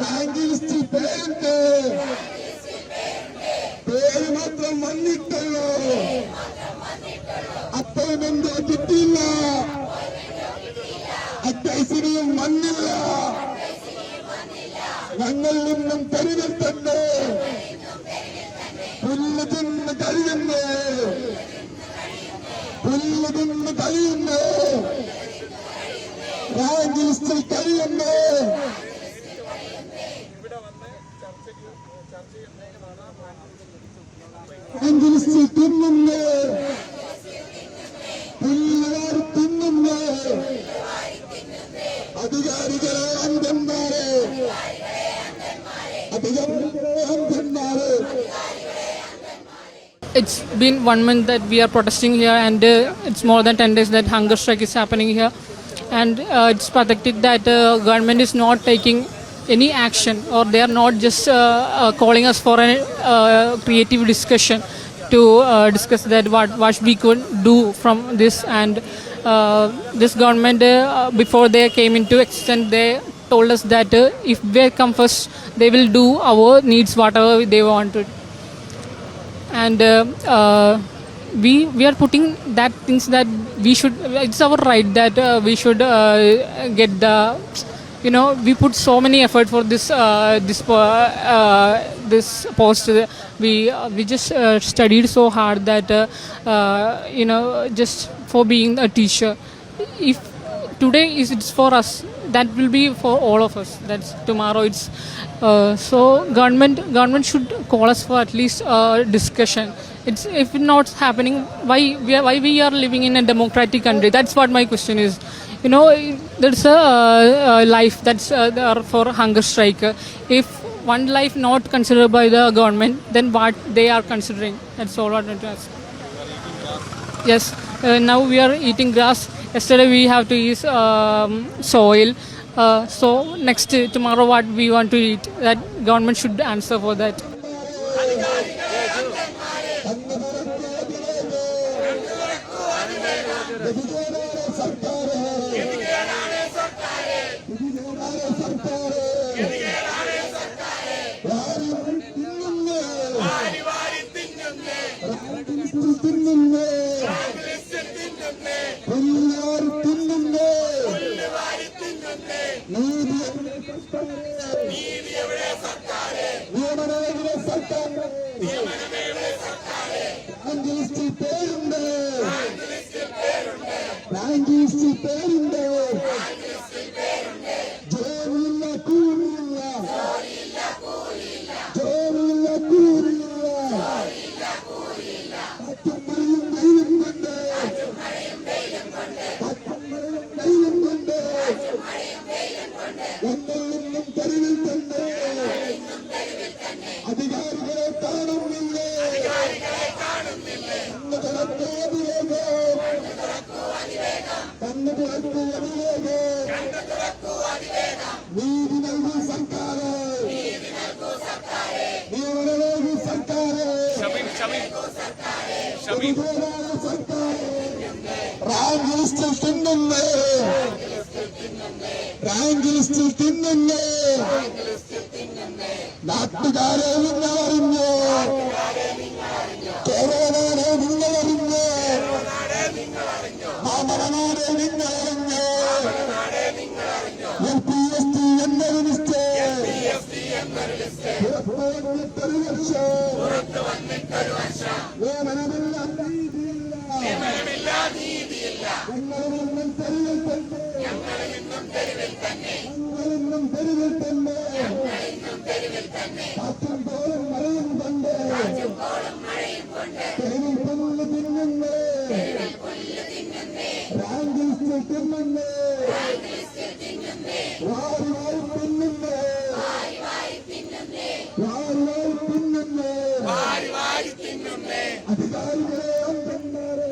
Rank ലിസ്റ്റിൽ പേരുണ്ട്, പേര് മാത്രം വന്നിട്ടുള്ളൂ. അപ്പോയിന്റ്മെന്റ് കിട്ടിയില്ല, അഡ്വൈസറിയും വന്നില്ല. ഞങ്ങൾ നിന്നും തെരുവിൽ തന്നെ പുല്ല് തിന്ന് കഴിയുന്നു, പുല്ല് തിന്ന് കഴിയുന്നു, റാങ്ക് ലിസ്റ്റിൽ കഴിയുന്നു. റാങ്ക് ലിസ്റ്റിൽ തിന്നുന്നു, പുല്ലുകാർ തിന്നുന്നു, അധികാരികളെ അന്ധന്മാരെ, അധികാരികളെ അന്ധന്മാരെ. It's been 1 month that we are protesting here, and it's more than 10 days that hunger strike is happening here. And it's pathetic that government is not taking any action, or they are not just calling us for a creative discussion to discuss that what we could do from this. And this government, before they came into existence, they told us that if they come first, they will do our needs whatever they wanted. And we are putting that things that we should, it's our right that we should get the, we put so many effort for this post. We just studied so hard that just for being a teacher. If today it's for us, that will be for all of us. That's tomorrow. It's so government should call us for at least a discussion. It's if it's not happening, why we are living in a democratic country? That's what my question is. There's a life that's there for hunger strike. If one life not considered by the government, then what they are considering? That's all I want to ask. Yes, now we are eating grass. Yesterday we have to eat soil. So next tomorrow what we want to eat? That government should answer for that. Rank ലിസ്റ്റിൽ തിന്നുന്നു, rank ലിസ്റ്റിൽ തിന്നുന്നു, നാട്ടുകാരെ നിങ്ങളറിഞ്ഞു, കേരളനാടെ നിങ്ങളറിഞ്ഞു, മാമനാടെ നിങ്ങളറിഞ്ഞു, LPST എന്നൊരു list പുറത്തുവന്നിട്ടൊരു വർഷം നിയമനമില്ല, നീതിയില്ല, ഞങ്ങളിന്നും തെരുവിൽ തന്നെ കാറ്റും പോലും മഴയും കൊണ്ട് തെരുവിൽ പുല്ല് തിന്നുന്നു, റാങ്ക് ലിസ്റ്റിൽ തിന്നുന്നു, വാരി വാരി തിന്നുന്നു, അധികാരികളെ അന്ധന്മാരെ,